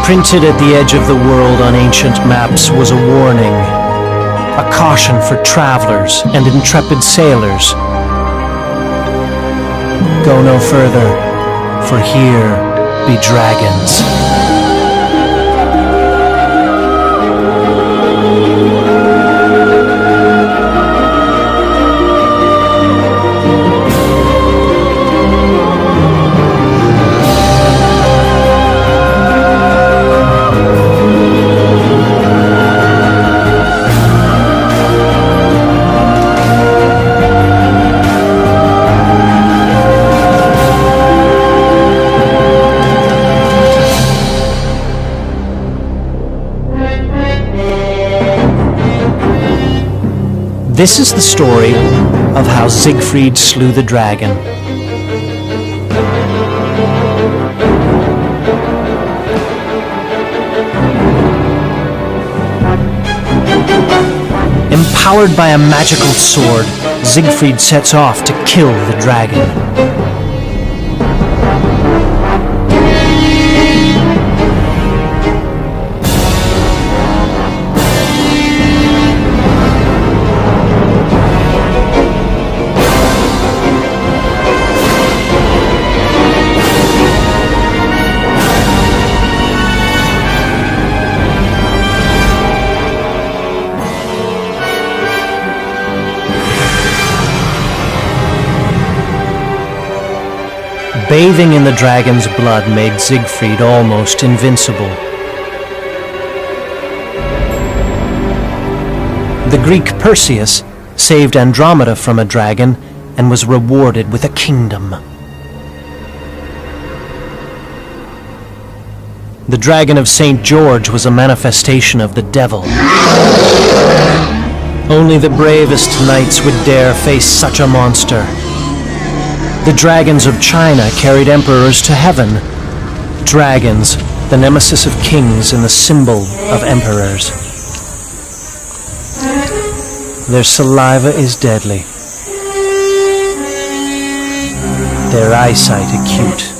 Printed at the edge of the world on ancient maps was a warning, a caution for travelers and intrepid sailors. Go no further, for here be dragons. This is the story of how Siegfried slew the dragon. Empowered by a magical sword, Siegfried sets off to kill the dragon. Bathing in the dragon's blood made Siegfried almost invincible. The Greek Perseus saved Andromeda from a dragon and was rewarded with a kingdom. The dragon of St. George was a manifestation of the devil. Only the bravest knights would dare face such a monster. The dragons of China carried emperors to heaven. Dragons, the nemesis of kings and the symbol of emperors. Their saliva is deadly. Their eyesight acute.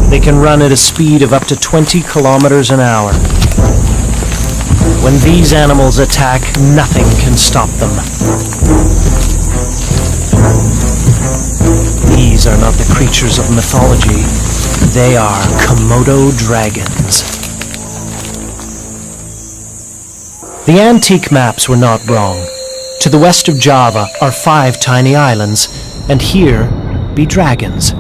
They can run at a speed of up to 20 kilometers an hour. When these animals attack, nothing can stop them. These are not the creatures of mythology. They are Komodo dragons. The antique maps were not wrong. To the west of Java are 5 tiny islands, and here be dragons.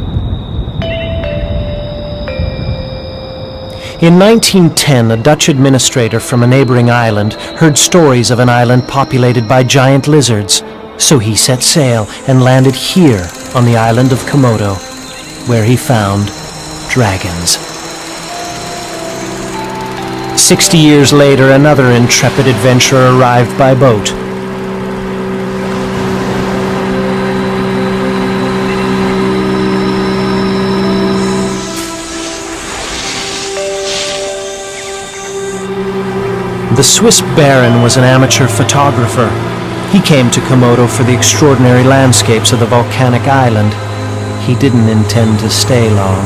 In 1910, a Dutch administrator from a neighboring island heard stories of an island populated by giant lizards. So he set sail and landed here on the island of Komodo, where he found dragons. 60 years later, another intrepid adventurer arrived by boat. The Swiss Baron was an amateur photographer. He came to Komodo for the extraordinary landscapes of the volcanic island. He didn't intend to stay long.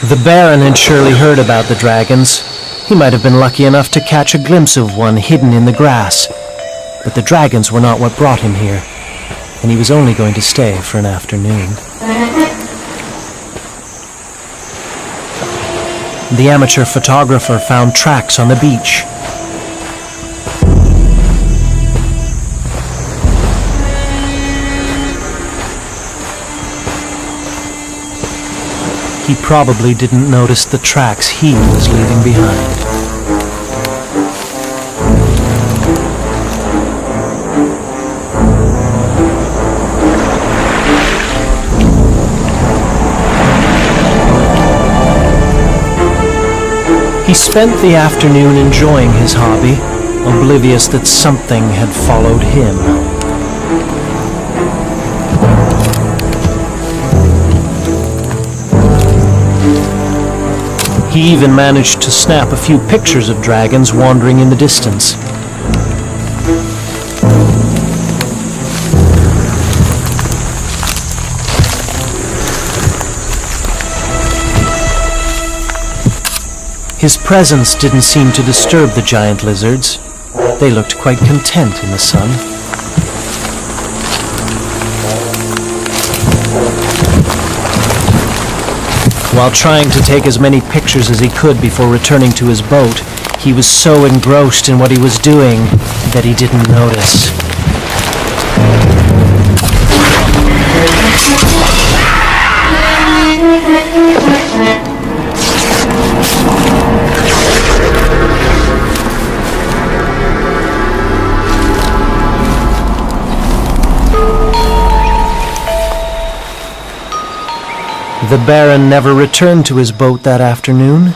The Baron had surely heard about the dragons. He might have been lucky enough to catch a glimpse of one hidden in the grass. But the dragons were not what brought him here, and he was only going to stay for an afternoon. The amateur photographer found tracks on the beach. He probably didn't notice the tracks he was leaving behind. He spent the afternoon enjoying his hobby, oblivious that something had followed him. He even managed to snap a few pictures of dragons wandering in the distance. His presence didn't seem to disturb the giant lizards. They looked quite content in the sun. While trying to take as many pictures as he could before returning to his boat, he was so engrossed in what he was doing that he didn't notice. The Baron never returned to his boat that afternoon.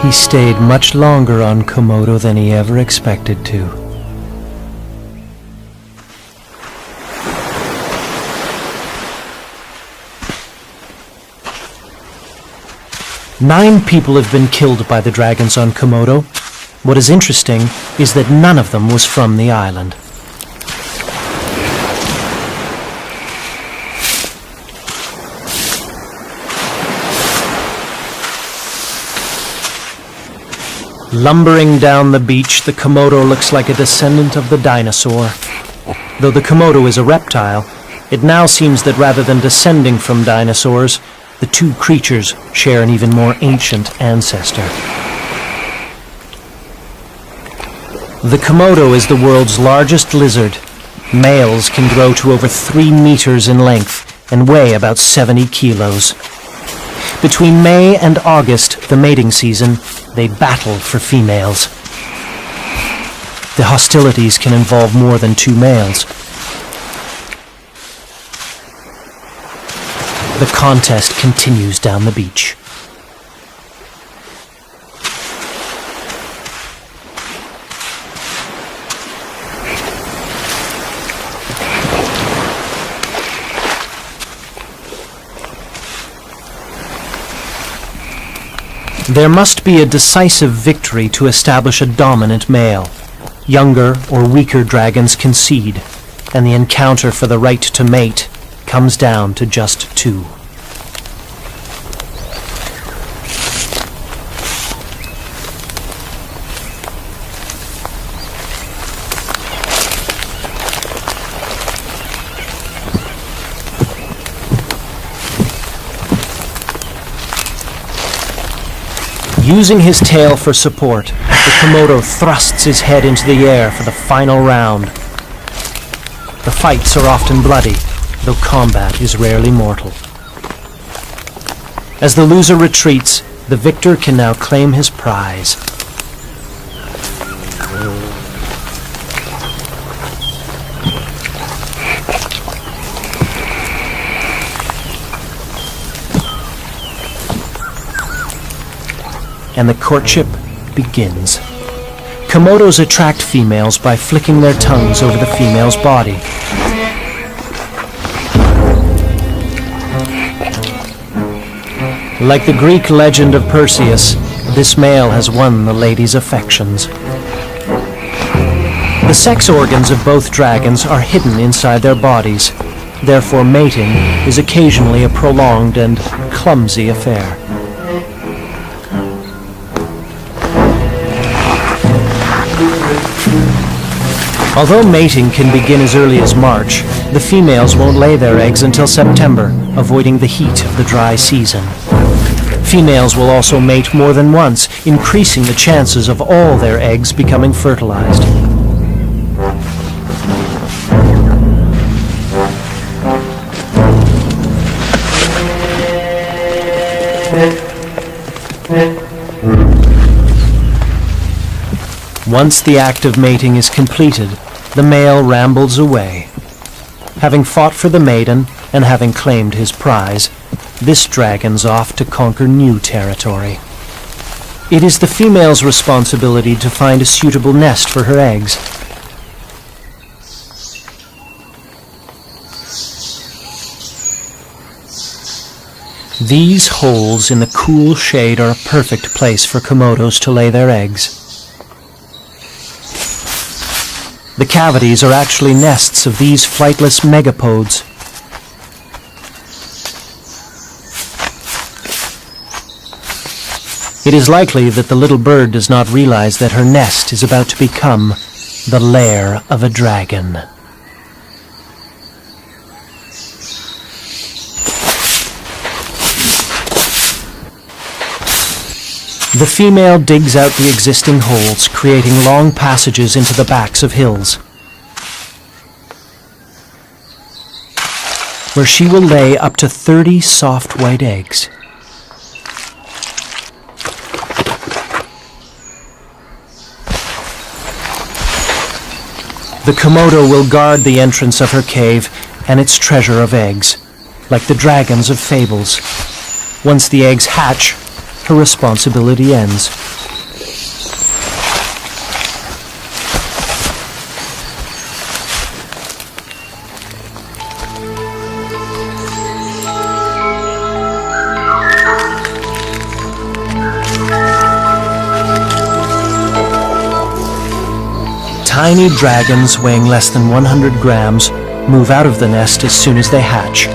He stayed much longer on Komodo than he ever expected to. Nine people have been killed by the dragons on Komodo. What is interesting is that none of them was from the island. Lumbering down the beach, the Komodo looks like a descendant of the dinosaur. Though the Komodo is a reptile, it now seems that rather than descending from dinosaurs, the two creatures share an even more ancient ancestor. The Komodo is the world's largest lizard. Males can grow to over 3 meters in length and weigh about 70 kilos. Between May and August, the mating season, they battle for females. The hostilities can involve more than 2 males. The contest continues down the beach. There must be a decisive victory to establish a dominant male. Younger or weaker dragons concede, and the encounter for the right to mate comes down to just 2. Using his tail for support, the Komodo thrusts his head into the air for the final round. The fights are often bloody, though combat is rarely mortal. As the loser retreats, the victor can now claim his prize. And the courtship begins. Komodos attract females by flicking their tongues over the female's body. Like the Greek legend of Perseus, this male has won the lady's affections. The sex organs of both dragons are hidden inside their bodies. Therefore, mating is occasionally a prolonged and clumsy affair. Although mating can begin as early as March, the females won't lay their eggs until September, avoiding the heat of the dry season. Females will also mate more than once, increasing the chances of all their eggs becoming fertilized. Once the act of mating is completed, the male rambles away. Having fought for the maiden and having claimed his prize, this dragon's off to conquer new territory. It is the female's responsibility to find a suitable nest for her eggs. These holes in the cool shade are a perfect place for Komodos to lay their eggs. The cavities are actually nests of these flightless megapodes. It is likely that the little bird does not realize that her nest is about to become the lair of a dragon. The female digs out the existing holes, creating long passages into the backs of hills, where she will lay up to 30 soft white eggs. The Komodo will guard the entrance of her cave and its treasure of eggs, like the dragons of fables. Once the eggs hatch, her responsibility ends. Tiny dragons weighing less than 100 grams move out of the nest as soon as they hatch.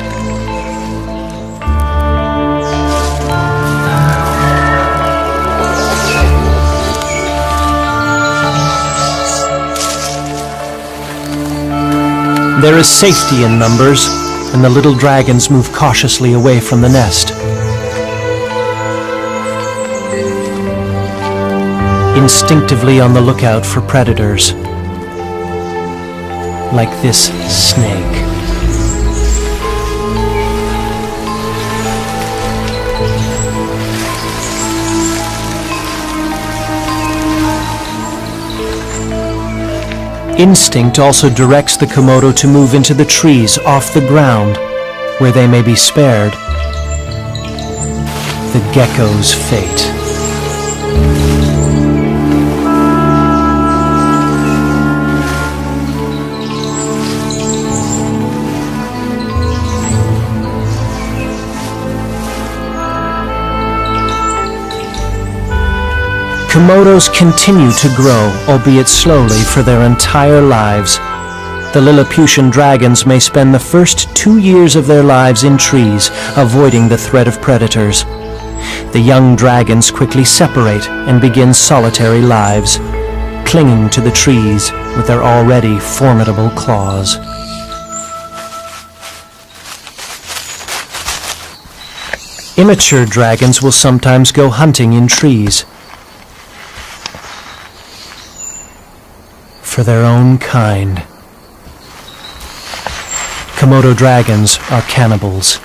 There is safety in numbers, and the little dragons move cautiously away from the nest. Instinctively on the lookout for predators, like this snake. Instinct also directs the Komodo to move into the trees off the ground, where they may be spared the gecko's fate. Komodos continue to grow, albeit slowly, for their entire lives. The Lilliputian dragons may spend the first 2 years of their lives in trees, avoiding the threat of predators. The young dragons quickly separate and begin solitary lives, clinging to the trees with their already formidable claws. Immature dragons will sometimes go hunting in trees, for their own kind. Komodo dragons are cannibals.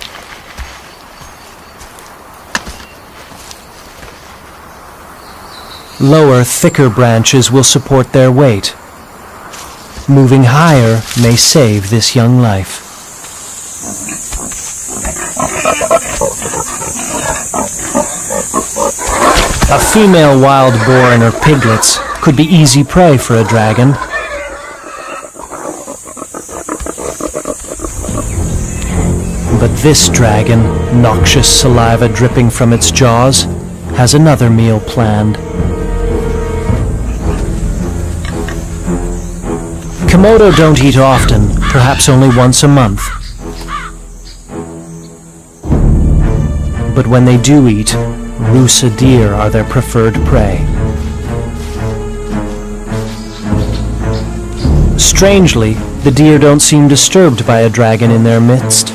Lower, thicker branches will support their weight. Moving higher may save this young life. A female wild boar and her piglets could be easy prey for a dragon. But this dragon, noxious saliva dripping from its jaws, has another meal planned. Komodo don't eat often, perhaps only once a month. But when they do eat, Rusa deer are their preferred prey. Strangely, the deer don't seem disturbed by a dragon in their midst.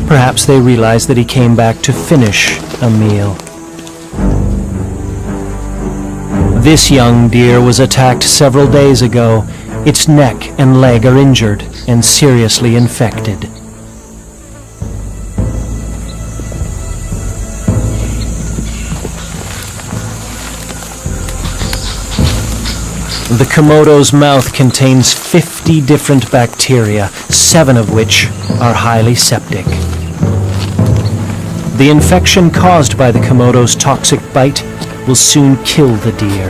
Perhaps they realize that he came back to finish a meal. This young deer was attacked several days ago. Its neck and leg are injured and seriously infected. The Komodo's mouth contains 50 different bacteria, 7 of which are highly septic. The infection caused by the Komodo's toxic bite will soon kill the deer.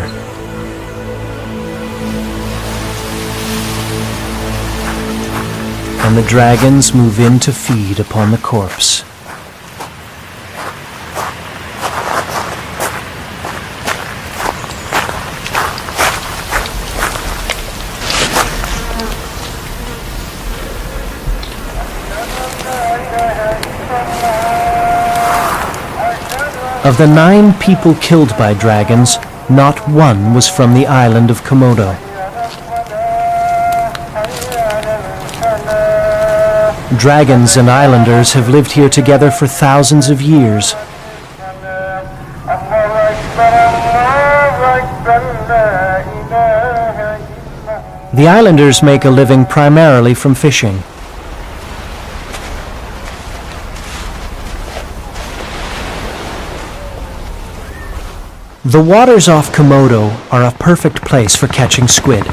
And the dragons move in to feed upon the corpse. Of the 9 people killed by dragons, not one was from the island of Komodo. Dragons and islanders have lived here together for thousands of years. The islanders make a living primarily from fishing. The waters off Komodo are a perfect place for catching squid.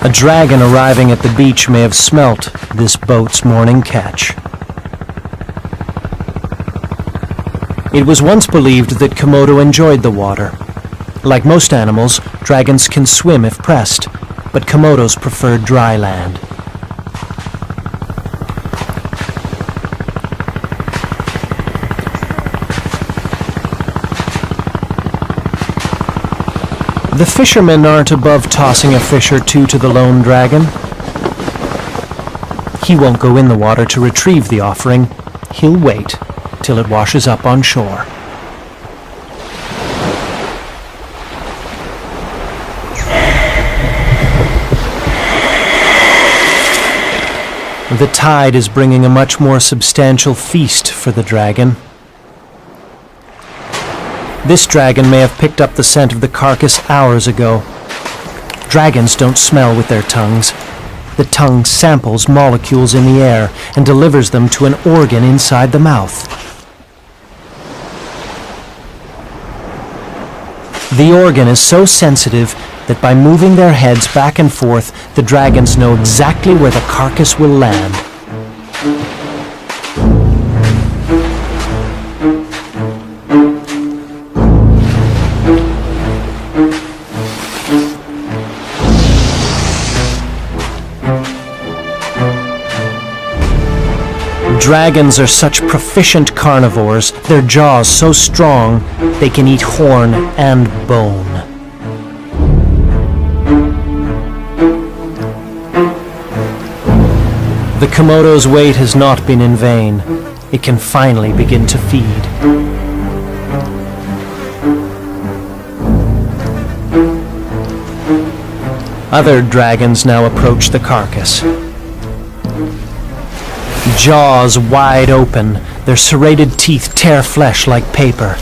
A dragon arriving at the beach may have smelt this boat's morning catch. It was once believed that Komodo enjoyed the water. Like most animals, dragons can swim if pressed, but Komodos prefer dry land. The fishermen aren't above tossing a fish or two to the lone dragon. He won't go in the water to retrieve the offering. He'll wait till it washes up on shore. The tide is bringing a much more substantial feast for the dragon. This dragon may have picked up the scent of the carcass hours ago. Dragons don't smell with their tongues. The tongue samples molecules in the air and delivers them to an organ inside the mouth. The organ is so sensitive that by moving their heads back and forth, the dragons know exactly where the carcass will land. Dragons are such proficient carnivores, their jaws so strong, they can eat horn and bone. The Komodo's wait has not been in vain. It can finally begin to feed. Other dragons now approach the carcass. Jaws wide open, their serrated teeth tear flesh like paper.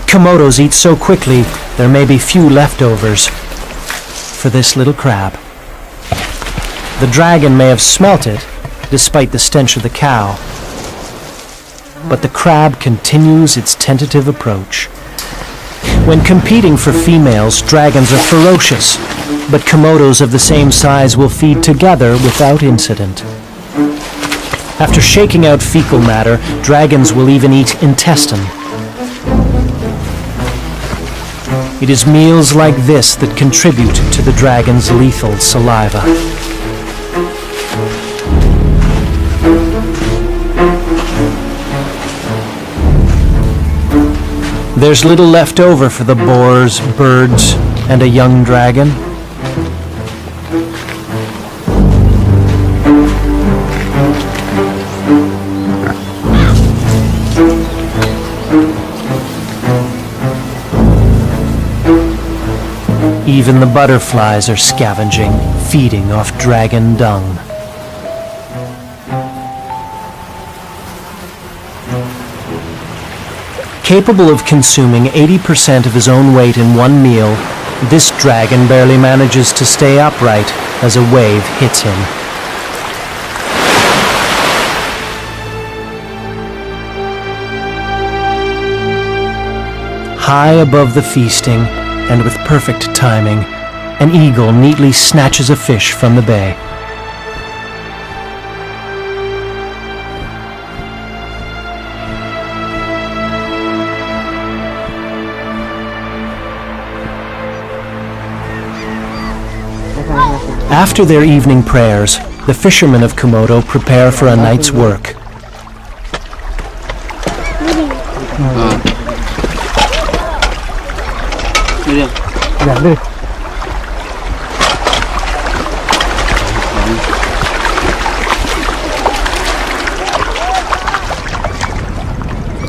Komodos eat so quickly, there may be few leftovers for this little crab. The dragon may have smelt it, despite the stench of the cow. But the crab continues its tentative approach. When competing for females, dragons are ferocious, but Komodos of the same size will feed together without incident. After shaking out fecal matter, dragons will even eat intestine. It is meals like this that contribute to the dragon's lethal saliva. There's little left over for the boars, birds, and a young dragon. Even the butterflies are scavenging, feeding off dragon dung. Capable of consuming 80% of his own weight in one meal, this dragon barely manages to stay upright as a wave hits him. High above the feasting, and with perfect timing, an eagle neatly snatches a fish from the bay. After their evening prayers, the fishermen of Komodo prepare for a night's work. Dali.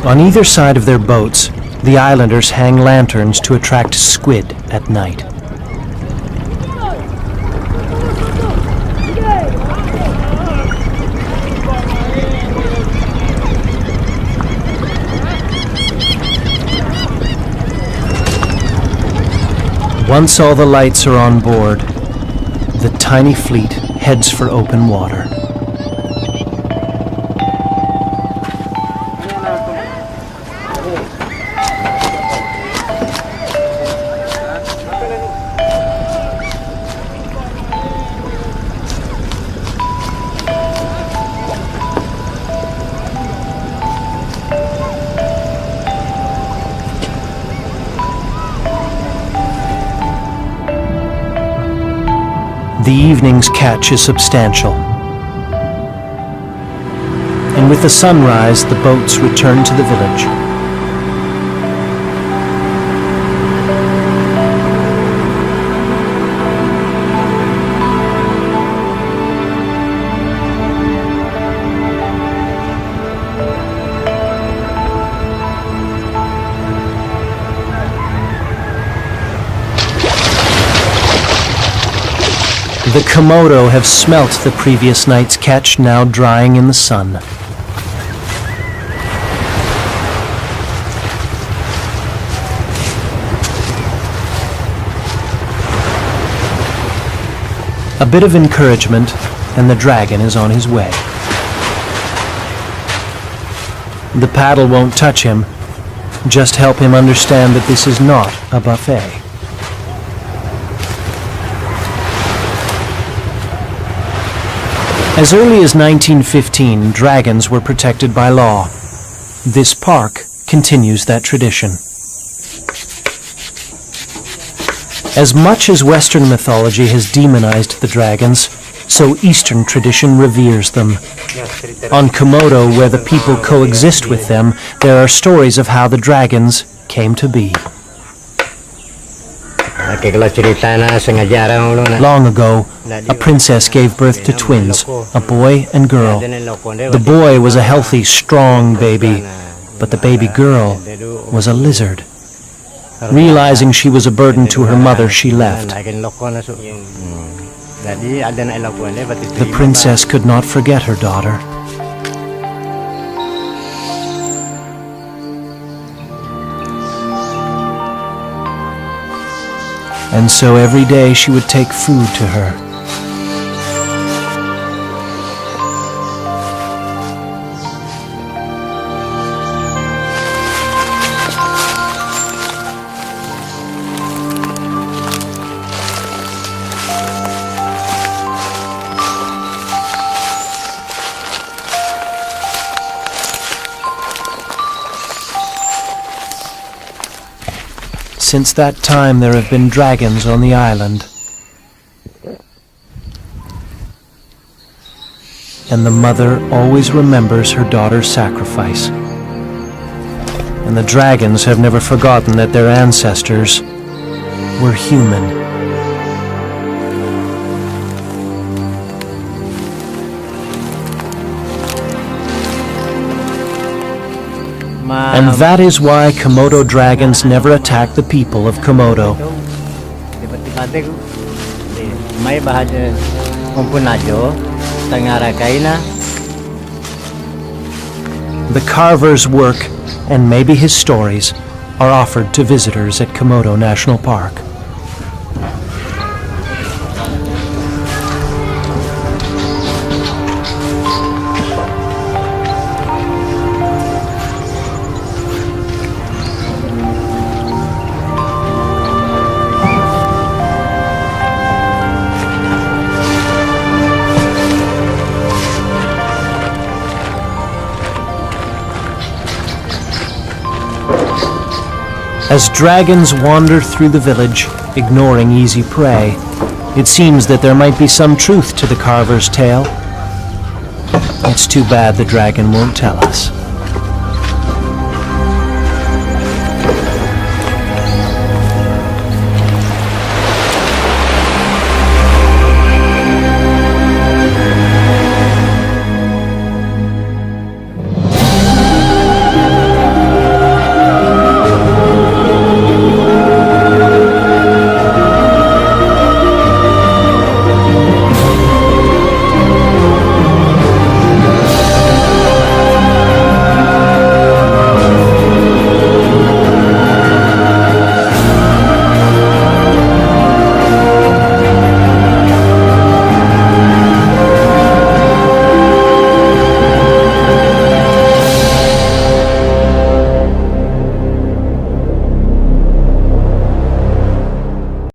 On either side of their boats, the islanders hang lanterns to attract squid at night. Once all the lights are on board, the tiny fleet heads for open water. The evening's catch is substantial. And with the sunrise, the boats return to the village. The Komodo have smelt the previous night's catch, now drying in the sun. A bit of encouragement, and the dragon is on his way. The paddle won't touch him, just help him understand that this is not a buffet. As early as 1915, dragons were protected by law. This park continues that tradition. As much as Western mythology has demonized the dragons, so Eastern tradition reveres them. On Komodo, where the people coexist with them, there are stories of how the dragons came to be. Long ago, a princess gave birth to twins, a boy and girl. The boy was a healthy, strong baby, but the baby girl was a lizard. Realizing she was a burden to her mother, she left. The princess could not forget her daughter. And so every day she would take food to her. Since that time, there have been dragons on the island. And the mother always remembers her daughter's sacrifice. And the dragons have never forgotten that their ancestors were human. And that is why Komodo dragons never attack the people of Komodo. The carver's work, and maybe his stories, are offered to visitors at Komodo National Park. As dragons wander through the village, ignoring easy prey, it seems that there might be some truth to the carver's tale. It's too bad the dragon won't tell us.